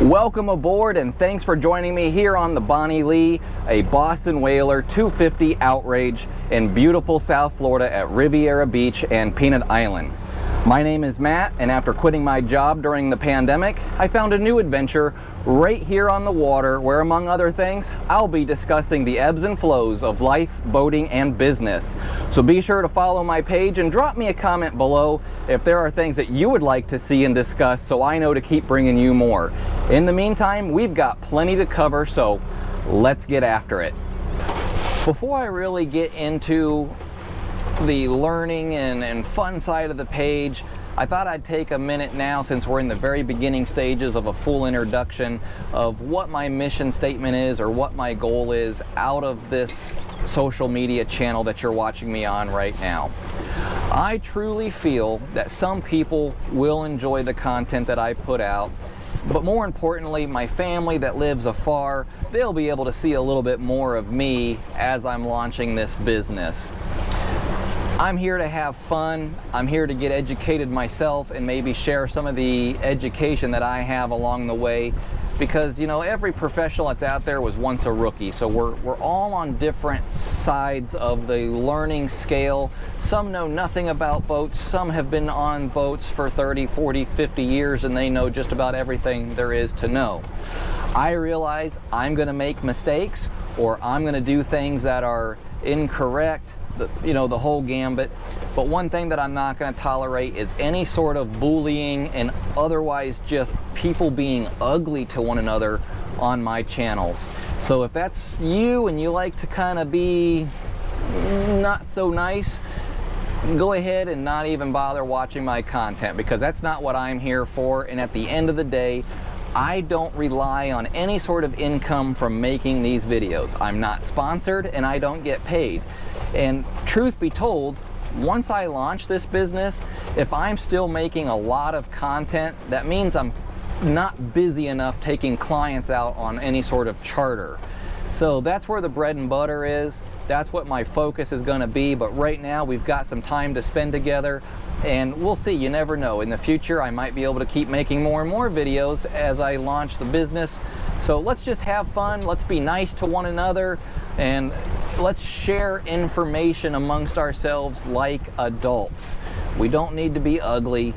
Welcome aboard and thanks for joining me here on the Bonnie Lee, a Boston Whaler 250 Outrage in beautiful South Florida at Riviera Beach and Peanut Island. My name is Matt, and after quitting my job during the pandemic, I found a new adventure right here on the water where, among other things, I'll be discussing the ebbs and flows of life, boating, and business. So be sure to follow my page and drop me a comment below if there are things that you would like to see and discuss so I know to keep bringing you more. In the meantime, we've got plenty to cover, so let's get after it. Before I really get into the learning and fun side of the page, I thought I'd take a minute now, since we're in the very beginning stages of a full introduction of what my mission statement is or what my goal is out of this social media channel that you're watching me on right now. I truly feel that some people will enjoy the content that I put out, but more importantly, my family that lives afar, they'll be able to see a little bit more of me as I'm launching this business. I'm here to have fun. I'm here to get educated myself and maybe share some of the education that I have along the way, because you know, every professional that's out there was once a rookie, so we're all on different sides of the learning scale. Some know nothing about boats, some have been on boats for 30, 40, 50 years and they know just about everything there is to know. I realize I'm going to make mistakes, or I'm going to do things that are incorrect, the whole gambit. But one thing that I'm not going to tolerate is any sort of bullying and otherwise just people being ugly to one another on my channels. So if that's you and you like to kind of be not so nice, go ahead and not even bother watching my content, because that's not what I'm here for. And at the end of the day, I don't rely on any sort of income from making these videos. I'm not sponsored and I don't get paid. And truth be told, once I launch this business, if I'm still making a lot of content, that means I'm not busy enough taking clients out on any sort of charter. So that's where the bread and butter is. That's what my focus is going to be. But right now we've got some time to spend together, and we'll see. You never know. In the future, I might be able to keep making more and more videos as I launch the business. So let's just have fun. Let's be nice to one another, and let's share information amongst ourselves like adults. We don't need to be ugly.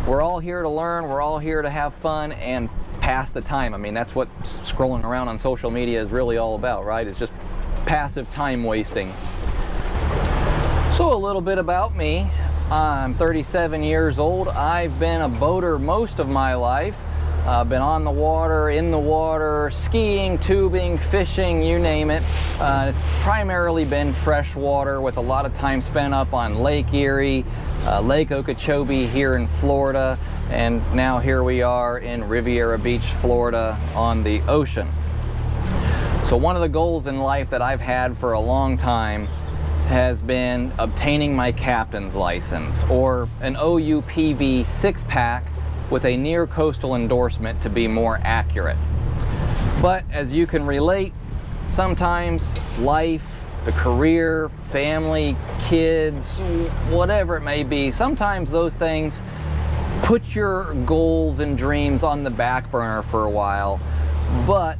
We're all here to learn. We're all here to have fun and pass the time. I mean, that's what scrolling around on social media is really all about, right? It's just passive time wasting. So a little bit about me. I'm 37 years old. I've been a boater most of my life. I've been on the water, in the water, skiing, tubing, fishing, you name it. It's primarily been freshwater, with a lot of time spent up on Lake Erie, Lake Okeechobee here in Florida, and now here we are in Riviera Beach, Florida on the ocean. So one of the goals in life that I've had for a long time has been obtaining my captain's license, or an OUPV 6-pack with a near coastal endorsement to be more accurate. But as you can relate, sometimes life, the career, family, kids, whatever it may be, sometimes those things put your goals and dreams on the back burner for a while. But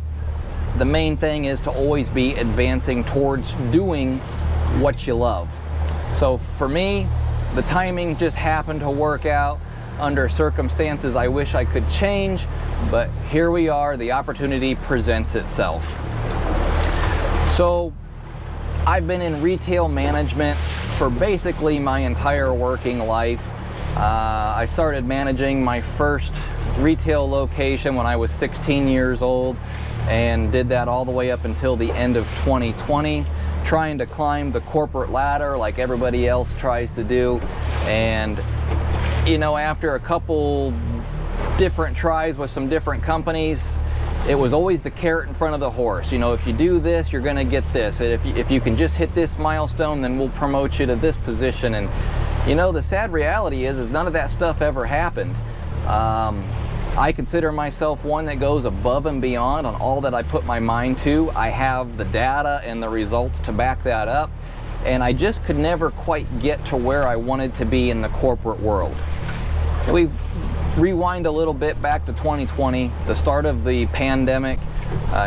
the main thing is to always be advancing towards doing what you love. So for me, the timing just happened to work out under circumstances I wish I could change, but here we are, the opportunity presents itself. So I've been in retail management for basically my entire working life. I started managing my first retail location when I was 16 years old, and did that all the way up until the end of 2020, trying to climb the corporate ladder like everybody else tries to do. And you know, after a couple different tries with some different companies, it was always the carrot in front of the horse. You know, if you do this, you're gonna get this. And if you can just hit this milestone, then we'll promote you to this position. And you know, the sad reality is none of that stuff ever happened. I consider myself one that goes above and beyond on all that I put my mind to. I have the data and the results to back that up, and I just could never quite get to where I wanted to be in the corporate world. We've rewind a little bit back to 2020, the start of the pandemic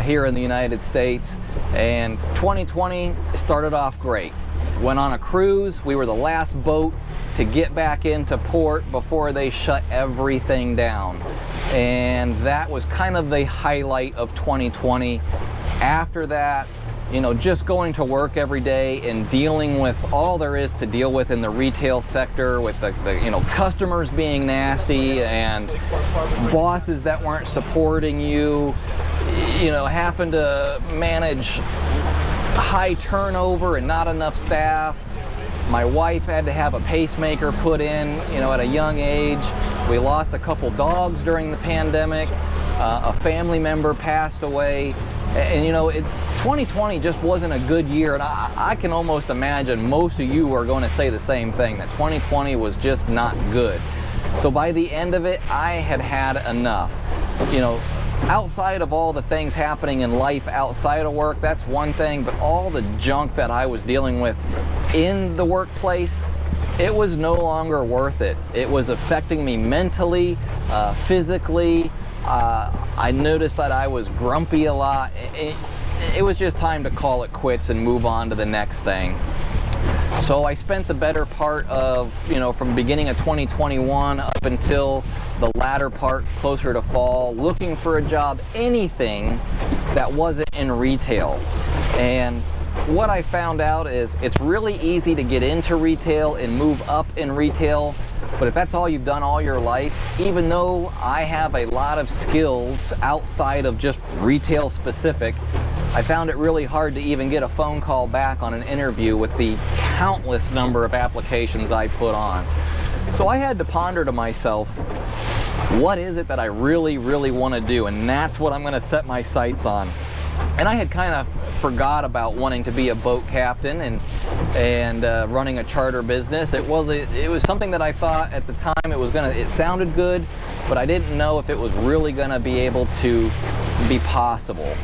here in the United States, and 2020 started off great. Went on a cruise. We were the last boat to get back into port before they shut everything down, and that was kind of the highlight of 2020. After that, you know, just going to work every day and dealing with all there is to deal with in the retail sector, with the you know, customers being nasty and bosses that weren't supporting you, you know, having to manage high turnover and not enough staff. My wife had to have a pacemaker put in, you know, at a young age. We lost a couple dogs during the pandemic. A family member passed away. And you know, 2020 just wasn't a good year, and I can almost imagine most of you are going to say the same thing, that 2020 was just not good. So by the end of it, I had had enough. You know, outside of all the things happening in life outside of work, that's one thing, but all the junk that I was dealing with in the workplace, it was no longer worth it. It was affecting me mentally, physically. I noticed that I was grumpy a lot. It was just time to call it quits and move on to the next thing. So I spent the better part of, you know, from the beginning of 2021 up until the latter part, closer to fall, looking for a job, anything that wasn't in retail. And what I found out is it's really easy to get into retail and move up in retail. But if that's all you've done all your life, even though I have a lot of skills outside of just retail specific, I found it really hard to even get a phone call back on an interview with the countless number of applications I put on. So I had to ponder to myself, what is it that I really, really want to do? And that's what I'm going to set my sights on. And I had kind of forgot about wanting to be a boat captain and running a charter business. It was something that I thought at the time it sounded good, but I didn't know if it was really going to be able to be possible.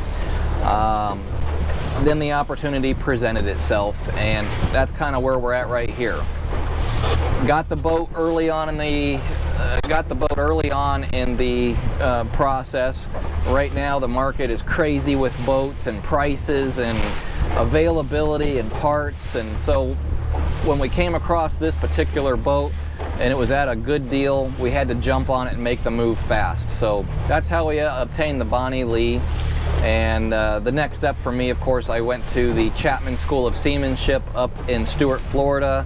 Then the opportunity presented itself, and that's kind of where we're at right here. Got the boat early on in the process. Right now the market is crazy with boats and prices and availability and parts, and so when we came across this particular boat and it was at a good deal, we had to jump on it and make the move fast. So that's how we obtained the Bonnie Lee. And the next step for me, of course, I went to the Chapman School of Seamanship up in Stuart, Florida,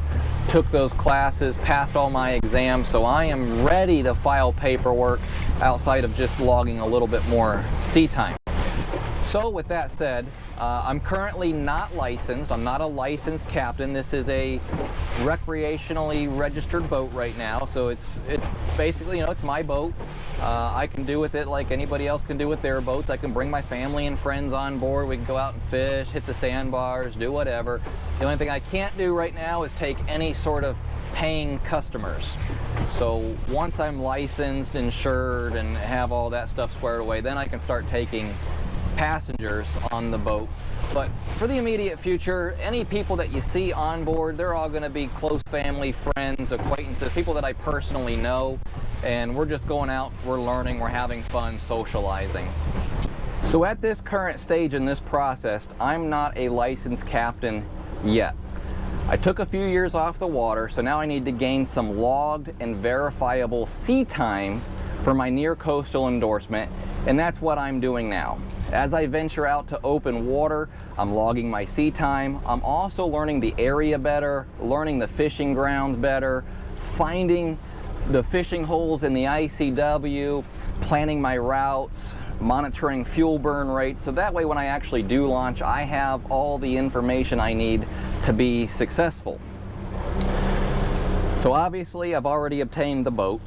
took those classes, passed all my exams, so I am ready to file paperwork outside of just logging a little bit more sea time. So with that said, I'm currently not licensed. I'm not a licensed captain. This is a recreationally registered boat right now, so it's basically, you know, it's my boat. I can do with it like anybody else can do with their boats. I can bring my family and friends on board. We can go out and fish, hit the sandbars, do whatever. The only thing I can't do right now is take any sort of paying customers. So once I'm licensed, insured, and have all that stuff squared away, then I can start taking passengers on the boat. But for the immediate future, any people that you see on board, they're all going to be close family, friends, acquaintances, people that I personally know, and we're just going out, we're learning, we're having fun, socializing. So at this current stage in this process, I'm not a licensed captain yet. I took a few years off the water, so now I need to gain some logged and verifiable sea time for my near coastal endorsement, and that's what I'm doing now. As I venture out to open water, I'm logging my sea time. I'm also learning the area better, learning the fishing grounds better, finding the fishing holes in the ICW, planning my routes, monitoring fuel burn rates, so that way when I actually do launch, I have all the information I need to be successful. So obviously I've already obtained the boat,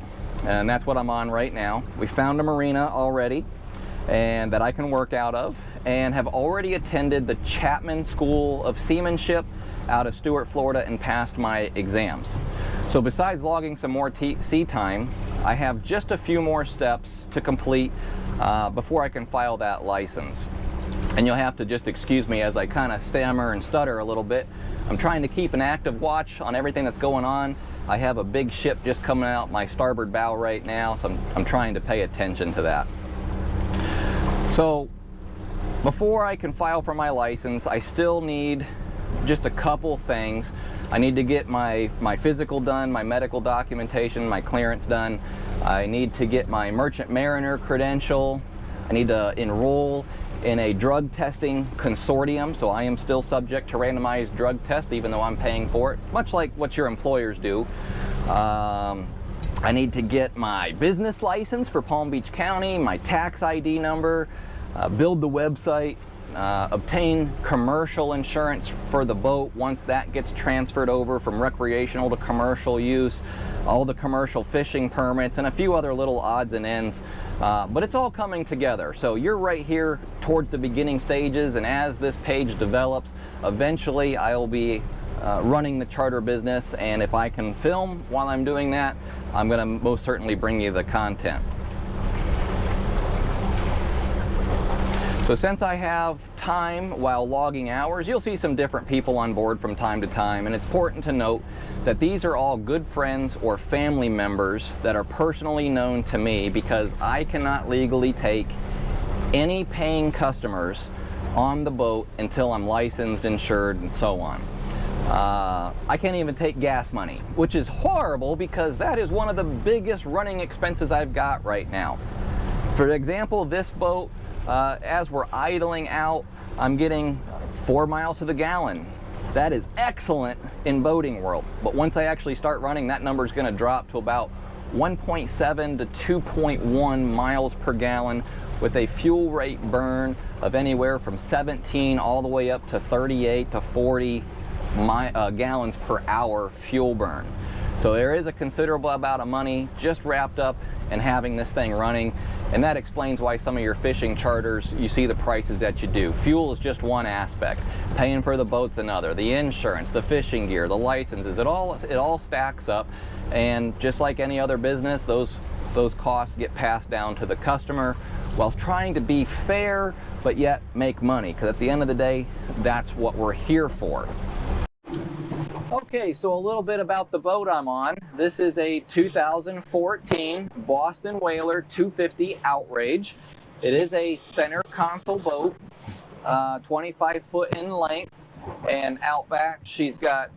and that's what I'm on right now. We found a marina already and that I can work out of, and have already attended the Chapman School of Seamanship out of Stuart, Florida, and passed my exams. So besides logging some more sea time, I have just a few more steps to complete before I can file that license. And you'll have to just excuse me as I kind of stammer and stutter a little bit. I'm trying to keep an active watch on everything that's going on. I have a big ship just coming out my starboard bow right now, so I'm trying to pay attention to that. So before I can file for my license, I still need just a couple things. I need to get my physical done, my medical documentation, my clearance done. I need to get my merchant mariner credential. I need to enroll in a drug testing consortium, so I am still subject to randomized drug tests even though I'm paying for it, much like what your employers do. I need to get my business license for Palm Beach County, my tax ID number, build the website, obtain commercial insurance for the boat once that gets transferred over from recreational to commercial use, all the commercial fishing permits, and a few other little odds and ends. But it's all coming together. So you're right here towards the beginning stages, and as this page develops, eventually I'll be running the charter business, and if I can film while I'm doing that, I'm going to most certainly bring you the content. So since I have time while logging hours, you'll see some different people on board from time to time, and it's important to note that these are all good friends or family members that are personally known to me, because I cannot legally take any paying customers on the boat until I'm licensed, insured, and so on. I can't even take gas money, which is horrible because that is one of the biggest running expenses I've got right now. For example, this boat, as we're idling out, I'm getting 4 miles to the gallon. That is excellent in boating world, but once I actually start running, that number is going to drop to about 1.7 to 2.1 miles per gallon, with a fuel rate burn of anywhere from 17 all the way up to 38 to 40 gallons per hour fuel burn. So there is a considerable amount of money just wrapped up in having this thing running, and that explains why some of your fishing charters, you see the prices that you do. Fuel is just one aspect, paying for the boat's another, the insurance, the fishing gear, the licenses, it all stacks up, and just like any other business, those costs get passed down to the customer while trying to be fair but yet make money, because at the end of the day, that's what we're here for. Okay, so a little bit about the boat I'm on. This is a 2014 Boston Whaler 250 Outrage. It is a center console boat, 25 foot in length, and out back she's got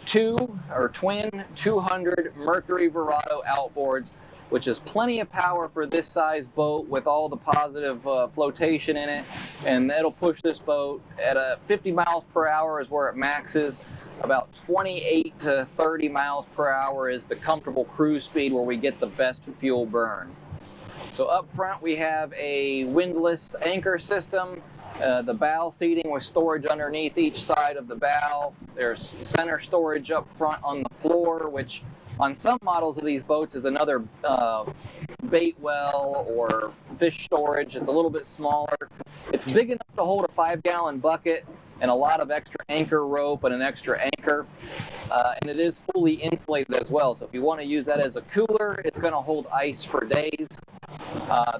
twin 200 Mercury Verado outboards, which is plenty of power for this size boat with all the positive flotation in it, and it'll push this boat at 50 miles per hour is where it maxes. About 28 to 30 miles per hour is the comfortable cruise speed where we get the best fuel burn. So up front we have a windless anchor system, the bow seating with storage underneath each side of the bow. There's center storage up front on the floor, which on some models of these boats is another bait well or fish storage. It's a little bit smaller. It's big enough to hold a 5-gallon bucket and a lot of extra anchor rope and an extra anchor, and it is fully insulated as well, so if you want to use that as a cooler, it's going to hold ice for days.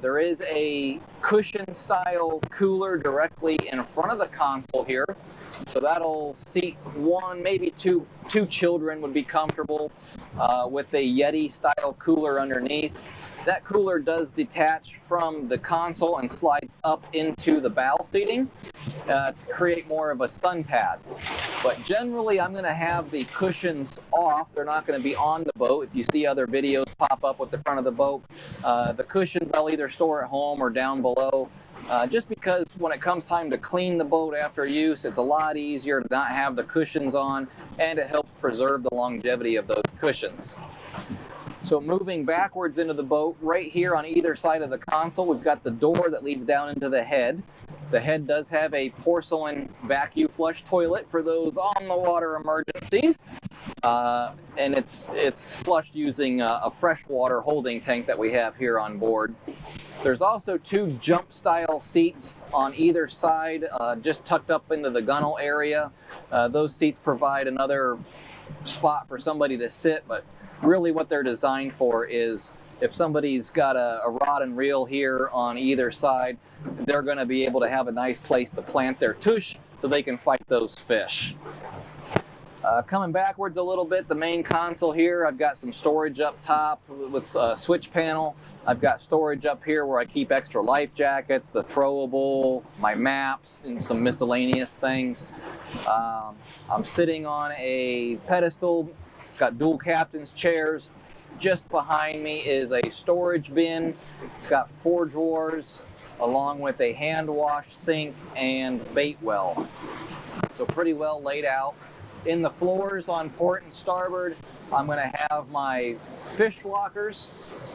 There is a cushion style cooler directly in front of the console here, so that'll seat one, maybe two children would be comfortable with a Yeti style cooler underneath. That cooler does detach from the console and slides up into the bow seating to create more of a sun pad. But generally I'm going to have the cushions off. They're not going to be on the boat. If you see other videos pop up with the front of the boat, the cushions I'll either store at home or down below. Just because when it comes time to clean the boat after use, it's a lot easier to not have the cushions on, and it helps preserve the longevity of those cushions. So moving backwards into the boat, right here on either side of the console, we've got the door that leads down into the head. The head does have a porcelain vacuum flush toilet for those on-the-water emergencies, and it's flushed using a freshwater holding tank that we have here on board. There's also 2 jump-style seats on either side, just tucked up into the gunnel area. Those seats provide another spot for somebody to sit, but really what they're designed for is if somebody's got a rod and reel here on either side, they're going to be able to have a nice place to plant their tush so they can fight those fish. Coming backwards a little bit, the main console here, I've got some storage up top with a switch panel. I've got storage up here where I keep extra life jackets, the throwable, my maps, and some miscellaneous things. I'm sitting on a pedestal, got dual captain's chairs. Just behind me is a storage bin. It's got 4 drawers along with a hand wash sink and bait well. So pretty well laid out. In the floors on port and starboard, I'm going to have my fish lockers.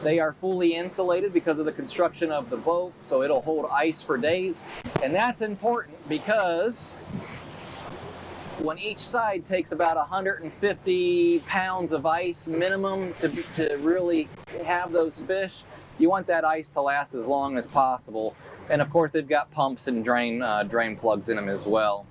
They are fully insulated because of the construction of the boat, so it'll hold ice for days. And that's important because when each side takes about 150 pounds of ice minimum to really have those fish, you want that ice to last as long as possible. And of course, they've got pumps and drain plugs in them as well.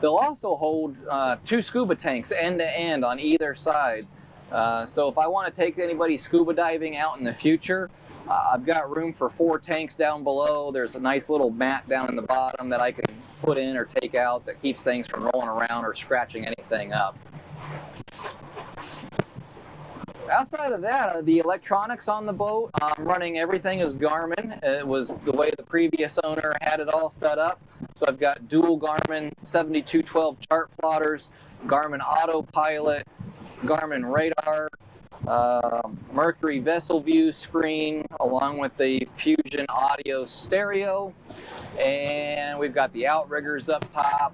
They'll also hold 2 scuba tanks end to end on either side. So if I want to take anybody scuba diving out in the future, I've got room for 4 tanks down below. There's a nice little mat down in the bottom that I can put in or take out that keeps things from rolling around or scratching anything up. Outside of that, the electronics on the boat, I'm running everything as Garmin. It was the way the previous owner had it all set up. So I've got dual Garmin 7212 chart plotters, Garmin autopilot, Garmin radar, Mercury vessel view screen, along with the Fusion audio stereo, and we've got the outriggers up top.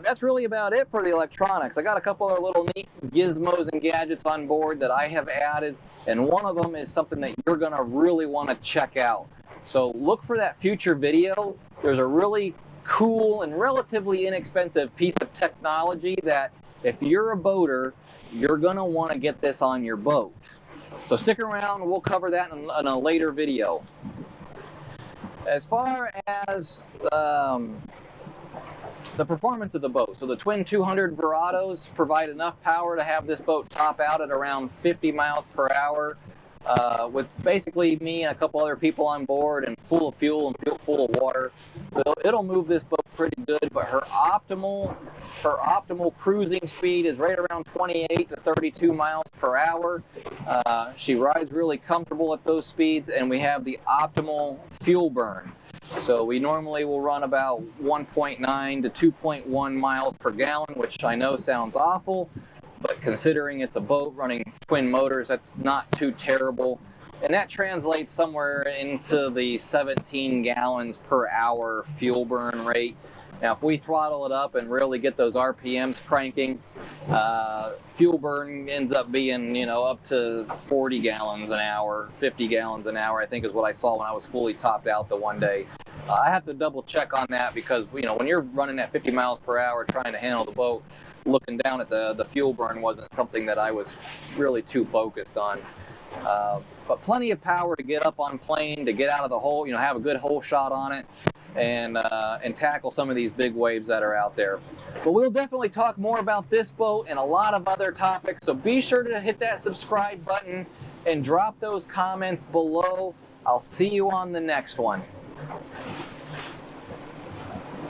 That's really about it for the electronics. I got a couple of little neat gizmos and gadgets on board that I have added, and one of them is something that you're going to really want to check out. So look for that future video. There's a really cool and relatively inexpensive piece of technology that if you're a boater, you're going to want to get this on your boat. So stick around, we'll cover that in a later video. As far as the performance of the boat, so the twin 200 Verados provide enough power to have this boat top out at around 50 miles per hour with basically me and a couple other people on board and full of fuel and full of water. So it'll move this boat pretty good, but her optimal cruising speed is right around 28 to 32 miles per hour. She rides really comfortable at those speeds, and we have the optimal fuel burn. So we normally will run about 1.9 to 2.1 miles per gallon, which I know sounds awful, but considering it's a boat running twin motors, that's not too terrible. And that translates somewhere into the 17 gallons per hour fuel burn rate. Now, if we throttle it up and really get those RPMs cranking, fuel burn ends up being, up to 40 gallons an hour, 50 gallons an hour, I think is what I saw when I was fully topped out the one day. I have to double check on that because, when you're running at 50 miles per hour trying to handle the boat, looking down at the fuel burn wasn't something that I was really too focused on. But plenty of power to get up on plane, to get out of the hole, have a good hole shot on it, and tackle some of these big waves that are out there. But we'll definitely talk more about this boat and a lot of other topics, so be sure to hit that subscribe button and drop those comments below. I'll see you on the next one.